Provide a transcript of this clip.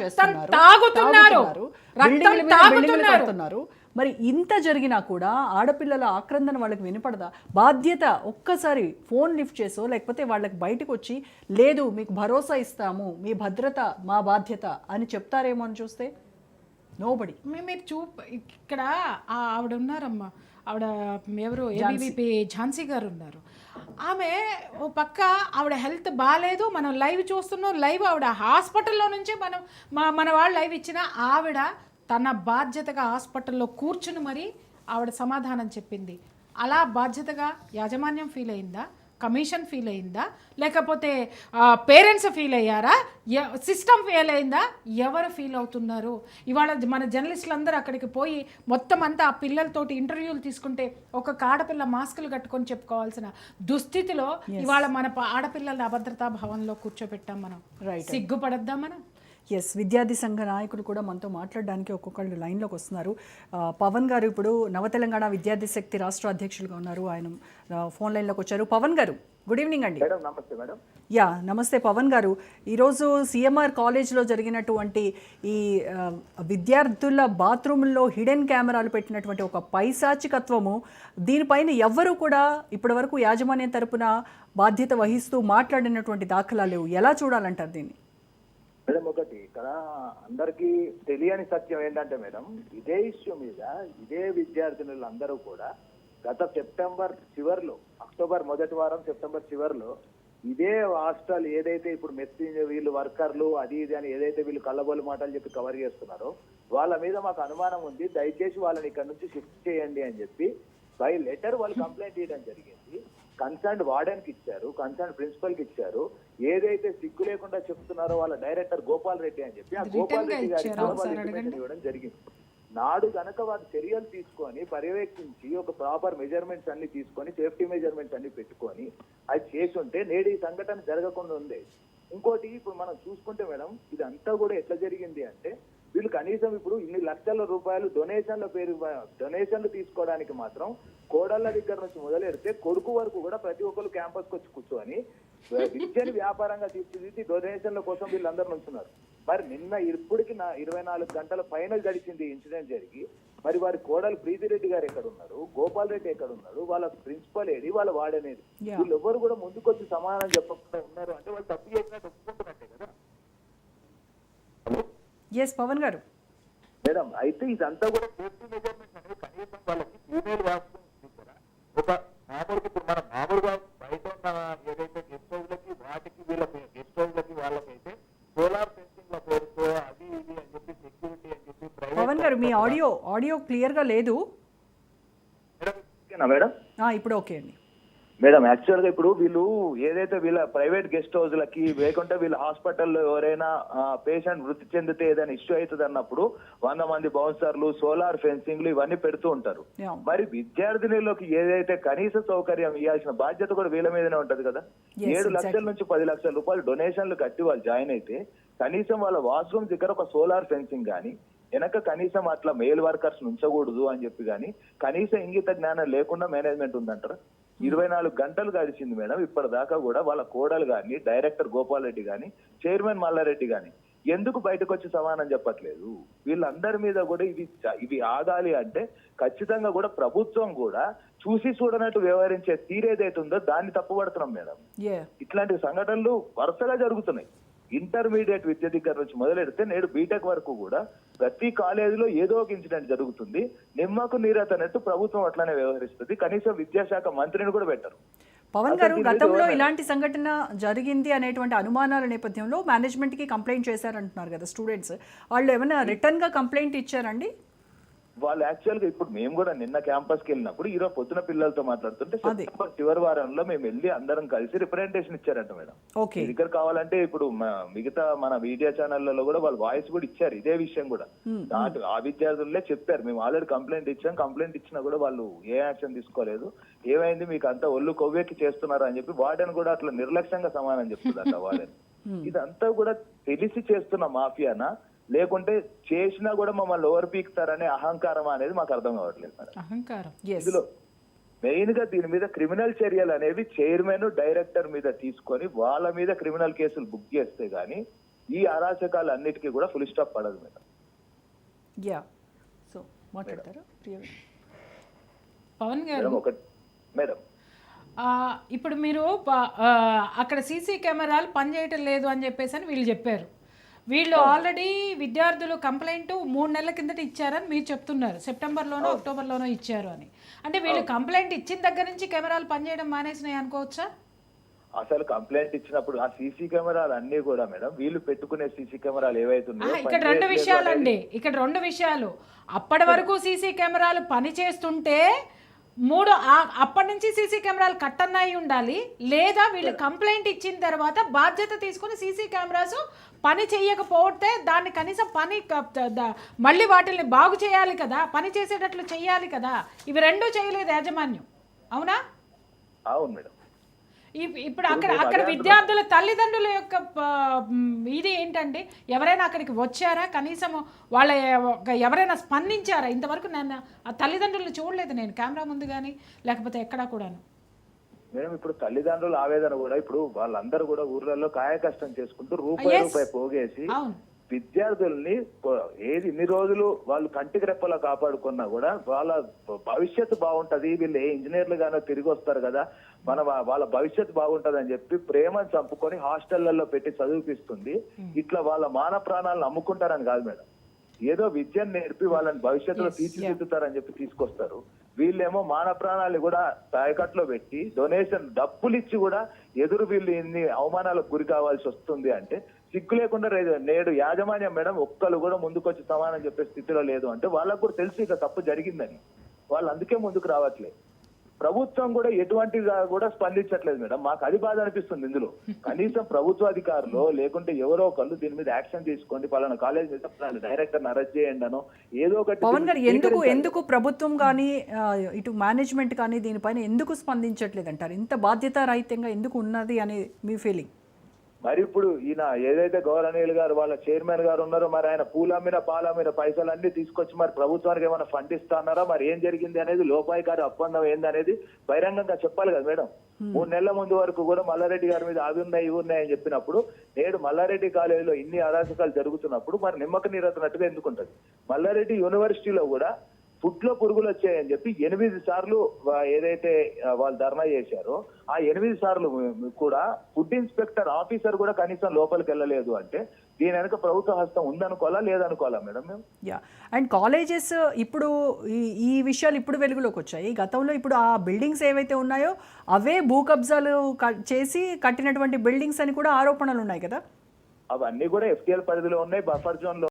చేస్తున్నారు, తాగుతున్నారు, బిల్డింగ్ల మీద బిల్డింగ్లు తాగుతున్నారు. కడుతున్నారు. మరి ఇంత జరిగినా కూడా ఆడపిల్లల ఆక్రందన వాళ్ళకి వినపడదా? బాధ్యత ఒక్కసారి ఫోన్ లిఫ్ట్ చేసో లేకపోతే వాళ్ళకి బయటకు వచ్చి లేదు మీకు భరోసా ఇస్తాము, మీ భద్రత మా బాధ్యత అని చెప్తారేమో అని చూస్తే నోబడి. మీరు ఇక్కడ ఆవిడ ఉన్నారమ్మా, ఆవిడ ఎవరు ఏబీవీపీ ఝాన్సీ గారు ఉన్నారు. ఆమె ఓ పక్క ఆవిడ హెల్త్ బాగాలేదు, మనం లైవ్ చూస్తున్నాం, లైవ్ ఆవిడ హాస్పిటల్లో నుంచే మన వాళ్ళు లైవ్ ఇచ్చిన ఆవిడ తన బాధ్యతగా హాస్పిటల్లో కూర్చుని మరి ఆవిడ సమాధానం చెప్పింది. అలా బాధ్యతగా యాజమాన్యం ఫీల్ అయిందా, కమిషన్ ఫీల్ అయిందా, లేకపోతే పేరెంట్స్ ఫీల్ అయ్యారా, సిస్టమ్ ఫీల్ అయిందా, ఎవరు ఫీల్ అవుతున్నారు? ఇవాళ మన జర్నలిస్టులు అందరూ అక్కడికి పోయి మొత్తం అంతా ఆ పిల్లలతోటి ఇంటర్వ్యూలు తీసుకుంటే ఒక ఆడపిల్ల మాస్కులు కట్టుకొని చెప్పుకోవాల్సిన దుస్థితిలో ఇవాళ మన ఆడపిల్లల అభద్రతా భావంలో కూర్చోబెట్టాం మనం. సిగ్గుపడద్దా మనం? ఎస్, విద్యార్థి సంఘ నాయకులు కూడా మనతో మాట్లాడడానికి ఒక్కొక్కళ్ళు లైన్లోకి వస్తున్నారు. పవన్ గారు ఇప్పుడు నవతెలంగాణ విద్యార్థి శక్తి రాష్ట్ర అధ్యక్షులుగా ఉన్నారు, ఆయన ఫోన్ లైన్లోకి వచ్చారు. పవన్ గారు, గుడ్ ఈవినింగ్ అండి. నమస్తే మేడం. యా నమస్తే పవన్ గారు. ఈరోజు సిఎంఆర్ కాలేజ్లో జరిగినటువంటి ఈ విద్యార్థుల బాత్రూంలో హిడెన్ కెమెరాలు పెట్టినటువంటి ఒక పైశాచికత్వము, దీనిపైన ఎవ్వరూ కూడా ఇప్పటివరకు యాజమాన్యం తరపున బాధ్యత వహిస్తూ మాట్లాడినటువంటి దాఖలాలు లేవు. ఎలా చూడాలంటారు దీన్ని? మేడం, ఒకటి ఇక్కడ అందరికీ తెలియని సత్యం ఏంటంటే మేడం, ఇదే ఇష్యూ మీద ఇదే విద్యార్థినులు అందరూ కూడా గత సెప్టెంబర్ చివరిలో, అక్టోబర్ మొదటి వారం సెప్టెంబర్ చివరిలో ఇదే హాస్టల్ ఏదైతే ఇప్పుడు మెస్సి వీళ్ళు వర్కర్లు అది ఇది అని ఏదైతే వీళ్ళు కళ్ళబోలు మాటలు చెప్పి కవర్ చేస్తున్నారో వాళ్ళ మీద మాకు అనుమానం ఉంది, దయచేసి వాళ్ళని ఇక్కడ నుంచి షిఫ్ట్ చేయండి అని చెప్పి బై లెటర్ వాళ్ళు కంప్లైంట్ చేయడం జరిగింది. కన్సర్న్ వార్డెన్ కి ఇచ్చారు, కన్సర్న్ ప్రిన్సిపల్ కి ఇచ్చారు. ఏదైతే సిగ్గు లేకుండా చెప్తున్నారో వాళ్ళ డైరెక్టర్ గోపాల్ రెడ్డి అని చెప్పి ఆ గోపాల్ రెడ్డి గారికి ఇన్ఫర్మేషన్ ఇవ్వడం జరిగింది. నాడు కనుక వారు చర్యలు తీసుకొని పర్యవేక్షించి ఒక ప్రాపర్ మెజర్మెంట్స్ అన్ని తీసుకొని సేఫ్టీ మెజర్మెంట్స్ అన్ని పెట్టుకొని అది చేసి ఉంటే నేడు ఈ సంఘటన జరగకుండా ఉంది. ఇంకోటి ఇప్పుడు మనం చూసుకుంటే మేడం, ఇదంతా కూడా ఎట్లా జరిగింది అంటే వీళ్ళు కనీసం ఇప్పుడు ఇన్ని లక్షల రూపాయలు డొనేషన్లు తీసుకోవడానికి మాత్రం కోడళ్ళ దగ్గర నుంచి మొదలెడితే కొడుకు వరకు కూడా ప్రతి ఒక్కరు క్యాంపస్కి వచ్చి కూర్చొని విద్యని వ్యాపారంగా తీర్చిదిద్ది డొనేషన్ల కోసం వీళ్ళందరూ ఉంటున్నారు. మరి నిన్న ఇప్పటికి 24 గంటల పైన గడిచింది ఇన్సిడెంట్ జరిగి. మరి వారి కోడలు ప్రీతిరెడ్డి గారు ఎక్కడ ఉన్నారు, గోపాల్ రెడ్డి ఎక్కడ ఉన్నారు, వాళ్ళ ప్రిన్సిపల్ ఏది, వాళ్ళ వార్డెనేది, వీళ్ళు ఎవరు కూడా ముందుకొచ్చి సమాధానం చెప్పకుండా ఉన్నారు అంటే వాళ్ళు తప్పు చేసినట్టు ఒప్పుకుంటున్నట్టే కదా. ఎస్ పవన్ గారు. మేడం, అయితే ఇదంతా కూడా సేఫ్టీ మెజర్మెంట్స్ అనేది కనీసం వాళ్ళకి ఫీమేల్ వాష్రూమ్ కూడా ఒక మామూలుగా ఇప్పుడు మనం మామూలుగా బయట ఉన్న ఏదైతే గెస్ట్ హౌస్లకి వాటికి వీళ్ళకి గెస్ట్ హౌస్లకి వాళ్ళకైతే సోలార్ ఫెన్సింగ్ ల పేరుతో అది ఇది అని చెప్పి సెక్యూరిటీ అని చెప్పి పవన్ గారు మీ ఆడియో క్లియర్ గా లేదు మేడం. ఇప్పుడు ఓకే అండి. మేడం, యాక్చువల్ గా ఇప్పుడు వీళ్ళు ఏదైతే వీళ్ళ ప్రైవేట్ గెస్ట్ హౌస్లకి లేకుంటే వీళ్ళ హాస్పిటల్లో ఎవరైనా పేషెంట్ మృతి చెందితే ఏదైనా ఇష్యూ అవుతుంది అన్నప్పుడు 100 మంది బౌన్సర్లు, సోలార్ ఫెన్సింగ్లు ఇవన్నీ పెడుతూ ఉంటారు. మరి విద్యార్థినులకు ఏదైతే కనీస సౌకర్యం ఇవ్వాల్సిన బాధ్యత కూడా వీళ్ళ మీదనే ఉంటది కదా. 7 లక్షల నుంచి 10 లక్షల రూపాయలు డొనేషన్లు కట్టి వాళ్ళు జాయిన్ అయితే కనీసం వాళ్ళ వాష్రూమ్ దగ్గర ఒక సోలార్ ఫెన్సింగ్ కానీ వెనక కనీసం అట్లా మెయిల్ వర్కర్స్ ఉంచకూడదు అని చెప్పి కానీ కనీసం ఇంగిత జ్ఞానం లేకుండా మేనేజ్మెంట్ ఉందంటారా? 24 గంటలు గడిచింది మేడం, ఇప్పటిదాకా కూడా వాళ్ళ కోడలు కానీ, డైరెక్టర్ గోపాల్ రెడ్డి కానీ, చైర్మన్ మల్లారెడ్డి కానీ ఎందుకు బయటకు వచ్చి సమానం చెప్పట్లేదు? వీళ్ళందరి మీద కూడా ఇవి ఆగాలి అంటే ఖచ్చితంగా కూడా ప్రభుత్వం కూడా చూసి చూడనట్టు వ్యవహరించే తీరేదైతుందో దాన్ని తప్పుపడుతున్నాం మేడం. ఇట్లాంటి సంఘటనలు వరుసగా జరుగుతున్నాయి. ఇంటర్మీడియట్ విద్య దగ్గర నుంచి మొదలెడితే నేడు బీటెక్ వరకు కూడా ప్రతి కాలేజీలో ఏదో ఒక ఇన్సిడెంట్ జరుగుతుంది. నిమ్మకు నీరెత్తనట్టు ప్రభుత్వం అట్లానే వ్యవహరిస్తుంది. కనీసం విద్యాశాఖ మంత్రిని కూడా పెట్టరు. పవన్ గారు, గతంలో ఇలాంటి సంఘటన జరిగింది అనేటువంటి అనుమానాల నేపథ్యంలో మేనేజ్మెంట్ కి కంప్లైంట్ చేశారంటున్నారు కదా స్టూడెంట్స్, వాళ్ళు ఏమైనా రిటర్న్ గా కంప్లైంట్ ఇచ్చారండి? వాళ్ళు యాక్చువల్ గా ఇప్పుడు మేము కూడా నిన్న క్యాంపస్ కి వెళ్ళినప్పుడు ఈరోజు పొద్దున పిల్లలతో మాట్లాడుతుంటే సెప్టెంబర్ చివరి వారంలో మేము వెళ్ళి అందరం కలిసి రిప్రజెంటేషన్ ఇచ్చారంట మేడం. దగ్గర కావాలంటే ఇప్పుడు మిగతా మన మీడియా ఛానళ్లలో కూడా వాళ్ళు వాయిస్ కూడా ఇచ్చారు ఇదే విషయం కూడా. ఆ విద్యార్థులే చెప్పారు మేము ఆల్రెడీ కంప్లైంట్ ఇచ్చాం, కంప్లైంట్ ఇచ్చినా కూడా వాళ్ళు ఏ యాక్షన్ తీసుకోలేదు, ఏమైంది మీకు అంతా ఒళ్ళు కొవ్వెక్కి చేస్తున్నారు అని చెప్పి వార్డెన్ కూడా అట్లా నిర్లక్ష్యంగా సమాధానం చెప్తుందంట వార్డెన్. ఇదంతా కూడా తెలిసి చేస్తున్న మాఫియానా లేకుంటే చేసినా కూడా మమ్మల్ని ఓవర్ పీక్తారనే అహంకారం అనేది మాకు అర్థం కావట్లేదు. ఇందులో మెయిన్ గా దీని మీద క్రిమినల్ చర్యలు అనేవి చైర్మన్, డైరెక్టర్ మీద తీసుకొని వాళ్ళ మీద క్రిమినల్ కేసులు బుక్ చేస్తే గానీ ఈ అరాచకాలు అన్నిటికీ కూడా ఫుల్ స్టాప్ పడదు మేడం. యా, సో మాట్లాడతారు ప్రియ. పవన్ గారు మేడం ఒకటి మేడం ఇప్పుడు మీరు అక్కడ సీసీ కెమెరాలు పనిచేయటం లేదు అని చెప్పేసి అని వీళ్ళు చెప్పారు. వీళ్ళు ఆల్రెడీ విద్యార్థులు కంప్లైంట్ 3 నెలల కిందట ఇచ్చారని మీరు చెప్తున్నారు. సెప్టెంబర్లోనో అక్టోబర్లోనో ఇచ్చారు అని. అంటే వీళ్ళు కంప్లైంట్ ఇచ్చిన దగ్గర నుంచి కెమెరాలు పనిచేయడం మానేసినాయి అనుకోవచ్చా? అసలు కంప్లైంట్ ఇచ్చినప్పుడు ఆ సీసీ కెమెరాలు అన్ని కూడా మేడం వీళ్ళు పెట్టుకునే సీసీ కెమెరాలు ఏవైతున్నాయో ఇక్కడ 2 విషయాలు అండి. ఇక్కడ 2 విషయాలు. అప్పటి వరకు సీసీ కెమెరాలు పని చేస్తుంటే అప్పటి నుంచి సీసీ కెమెరాలు కట్టన్నాయి ఉండాలి, లేదా వీళ్ళు కంప్లైంట్ ఇచ్చిన తర్వాత బాధ్యత తీసుకుని సీసీ కెమెరాస్ పని చేయకపోతే దాన్ని కనీసం మళ్ళీ వాటిని బాగు చేయాలి కదా, పని చేసేటట్లు చేయాలి కదా. ఇవి 2 చేయలేదు యాజమాన్యం, అవునా? అవును మేడం. ఇప్పుడు అక్కడ విద్యార్థుల తల్లిదండ్రుల యొక్క ఇది ఏంటంటే ఎవరైనా అక్కడికి వచ్చారా, కనీసం వాళ్ళ ఎవరైనా స్పందించారా? ఇంతవరకు నేను ఆ తల్లిదండ్రులు చూడలేదు నేను కెమెరా ముందు కానీ లేకపోతే ఎక్కడా కూడాను. మేడం ఇప్పుడు తల్లిదండ్రుల ఆవేదన కూడా ఇప్పుడు వాళ్ళందరూ కూడా ఊర్లలో కాయ కష్టం చేసుకుంటూ రూపాయి పోగేసి విద్యార్థుల్ని ఏది ఇన్ని రోజులు వాళ్ళు కంటికి రెప్పలా కాపాడుకున్నా కూడా వాళ్ళ భవిష్యత్తు బాగుంటది, వీళ్ళు ఏ ఇంజనీర్లు గానో తిరిగి వస్తారు కదా, వాళ్ళ భవిష్యత్తు బాగుంటది అని చెప్పి ప్రేమను చంపుకొని హాస్టళ్లలో పెట్టి చదివిపిస్తుంది. ఇట్లా వాళ్ళ మాన ప్రాణాలను అమ్ముకుంటారని కాదు మేడం, ఏదో విద్యను నేర్పి వాళ్ళని భవిష్యత్తులో తీర్చిదిద్దుతారని చెప్పి తీసుకొస్తారు. వీళ్ళేమో మాన ప్రాణాలు కూడా తాయకట్లో పెట్టి డొనేషన్ డబ్బులు ఇచ్చి కూడా ఎదురు వీళ్ళు ఇన్ని అవమానాలకు గురి కావాల్సి వస్తుంది అంటే సిగ్గు లేకుండా నేడు యాజమాన్యం మేడం ఒక్కరు కూడా ముందుకొచ్చి సమానం చెప్పే స్థితిలో లేదు. అంటే వాళ్ళకు కూడా తెలిసి ఇక తప్పు జరిగిందని వాళ్ళు అందుకే ముందుకు రావట్లేదు. ప్రభుత్వం కూడా ఎటువంటిగా కూడా స్పందించట్లేదు మేడం. మాకు అది బాధ అనిపిస్తుంది. ఇందులో కనీసం ప్రభుత్వ అధికారులు లేకుంటే ఎవరో ఒకళ్ళు దీని మీద యాక్షన్ తీసుకోండి, పలానా కాలేజ్ మీద పలానా డైరెక్టర్ అరెస్ట్ చేయండి అనో ఏదో ఒకటి. పవన్ గారు ఎందుకు ప్రభుత్వం కానీ ఇటు మేనేజ్మెంట్ కానీ దీనిపైన ఎందుకు స్పందించట్లేదు అంటారు? ఇంత బాధ్యత రహితంగా ఎందుకు ఉన్నది అని మీ ఫీలింగ్? మరి ఇప్పుడు ఈయన ఏదైతే గౌరవనీయులు గారు వాళ్ళ చైర్మన్ గారు ఉన్నారో మరి ఆయన పాల మీద పైసలు అన్ని తీసుకొచ్చి మరి ప్రభుత్వానికి ఏమైనా ఫండ్ ఇస్తాన్నారా, మరి ఏం జరిగింది అనేది లోపాయికారి ఒప్పందం ఏందనేది బహిరంగంగా చెప్పాలి కదా మేడం. 3 నెలల ముందు వరకు కూడా మల్లారెడ్డి గారి మీద అవి ఉన్నాయి ఇవి ఉన్నాయి అని చెప్పినప్పుడు నేడు మల్లారెడ్డి కాలేజీలో ఇన్ని అరాచకాలు జరుగుతున్నప్పుడు మరి నిమ్మక నీరెత్తినట్టుగా ఎందుకుంటది? మల్లారెడ్డి యూనివర్సిటీలో కూడా ఫుడ్ లో పురుగులు వచ్చాయని చెప్పి 8 సార్లు ఏదైతే వాళ్ళు ధర్నా చేశారో ఆ 8 సార్లు కూడా ఫుడ్ ఇన్స్పెక్టర్ ఆఫీసర్ కూడా కనీసం లోపలికి వెళ్ళలేదు. అంటే దీని వెనక ప్రభుత్వ హస్తం ఉందనుకోవాలా లేదనుకోవాలా మేడం మేము? యా, అండ్ కాలేజెస్ ఇప్పుడు ఈ విషయాలు ఇప్పుడు వెలుగులోకి వచ్చాయి. గతంలో ఇప్పుడు ఆ బిల్డింగ్స్ ఏవైతే ఉన్నాయో అవే భూ కబ్జాలు చేసి కట్టినటువంటి బిల్డింగ్స్ అని కూడా ఆరోపణలు ఉన్నాయి కదా. అవన్నీ కూడా FTL పరిధిలో ఉన్నాయి, బఫర్ జోన్ లో